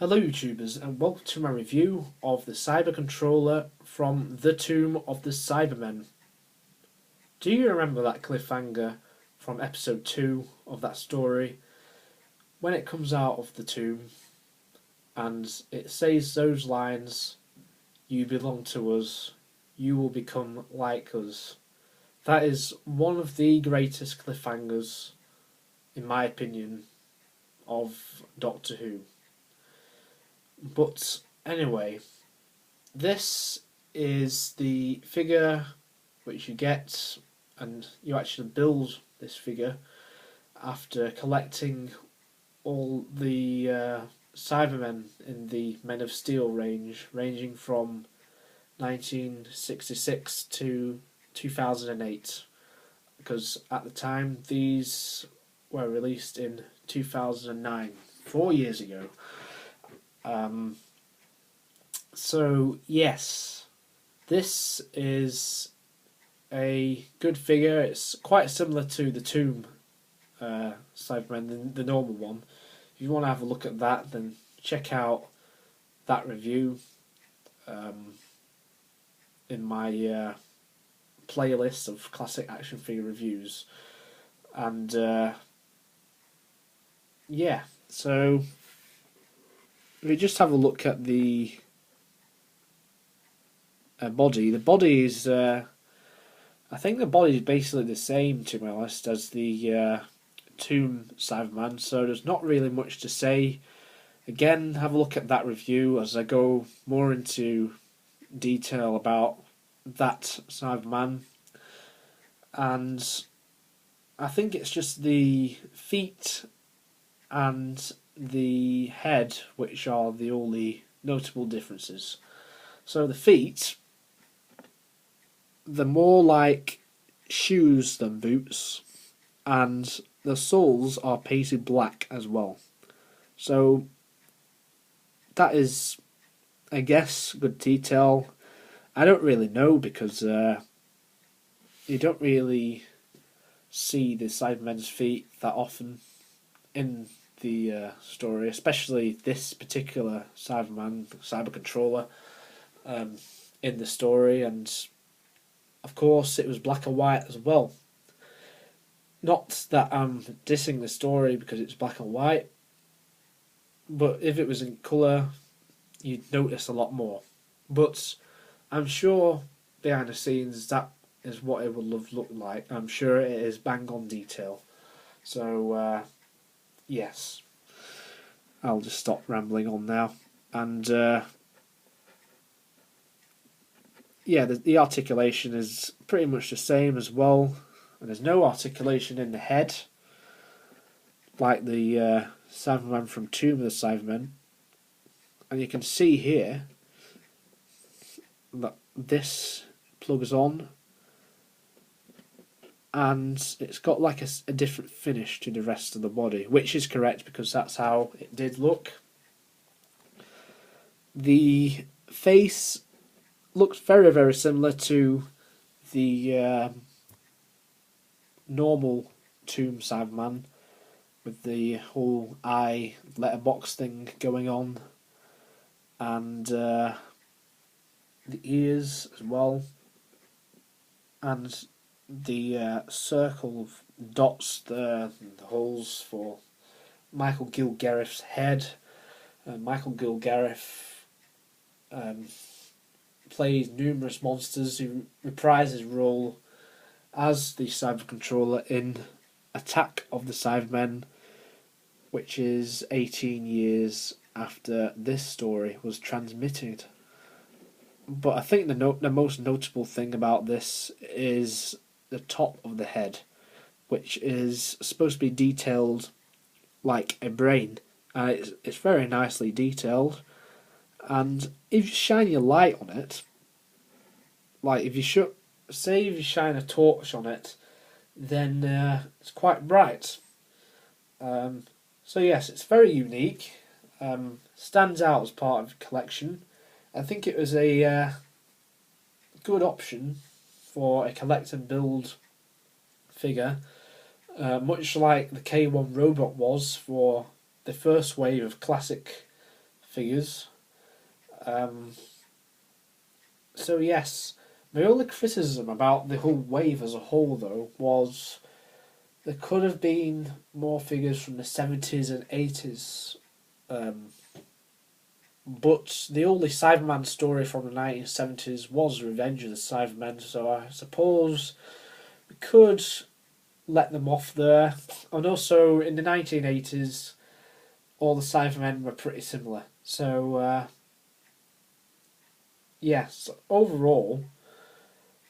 Hello YouTubers and welcome to my review of the Cyber Controller from the Tomb of the Cybermen. Do you remember that cliffhanger from episode 2 of that story? When it comes out of the tomb and it says those lines, "You belong to us, you will become like us." That is one of the greatest cliffhangers, in my opinion, of Doctor Who. But anyway, this is the figure which you get, and you actually build this figure after collecting all the Cybermen in the Men of Steel range, ranging from 1966 to 2008, because at the time these were released in 2009, 4 years ago. So yes, this is a good figure. It's quite similar to the Tomb Cybermen, the normal one. If you want to have a look at that, then check out that review in my playlist of classic action figure reviews. And yeah, so if you just have a look at the body, the body is, I think the body is basically the same, to be honest, as the Tomb Cyberman, so there's not really much to say. Again, have a look at that review as I go more into detail about that Cyberman. And I think it's just the feet and the head which are the only notable differences. So the feet, they're more like shoes than boots, and the soles are painted black as well. So that is, I guess, good detail. I don't really know, because you don't really see the Cybermen's feet that often in the story, especially this particular Cyberman, Cyber Controller, in the story. And of course it was black and white as well. Not that I'm dissing the story because it's black and white, but if it was in colour you'd notice a lot more. But I'm sure behind the scenes that is what it would have looked like. I'm sure it is bang on detail. So yes, I'll just stop rambling on now. And yeah, the articulation is pretty much the same as well, and there's no articulation in the head like the Cyberman from Tomb of the Cybermen. And you can see here that this plugs on, and it's got like a different finish to the rest of the body, which is correct because that's how it did look. The face looks very, very similar to the normal Tomb Cyberman, with the whole eye letterbox thing going on, and the ears as well, and the circle of dots, the holes for Michael Gilgareth's head. Michael Gilgareth plays numerous monsters. He reprised his role as the Cyber Controller in Attack of the Cybermen, which is 18 years after this story was transmitted. But I think the most notable thing about this is the top of the head, which is supposed to be detailed like a brain. It's very nicely detailed, and if you shine your light on it, like if you shine a torch on it, then it's quite bright. So yes, it's very unique. Stands out as part of the collection. I think it was a good option for a collect and build figure, much like the K1 robot was for the first wave of classic figures. So yes, my only criticism about the whole wave as a whole, though, was there could have been more figures from the 70s and 80s. But the only Cyberman story from the 1970s was Revenge of the Cybermen, so I suppose we could let them off there. And also, in the 1980s, all the Cybermen were pretty similar. So, yes, overall,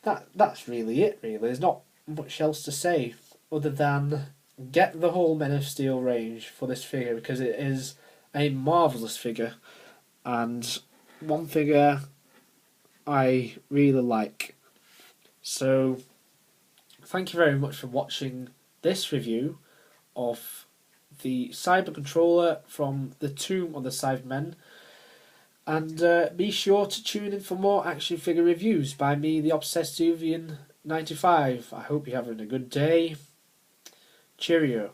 that's really it, really. There's not much else to say other than get the whole Men of Steel range for this figure because it is a marvellous figure and one figure I really like. So, thank you very much for watching this review of the Cyber Controller from the Tomb of the Cybermen. And be sure to tune in for more action figure reviews by me, the Obsessivian 95. I hope you're having a good day. Cheerio.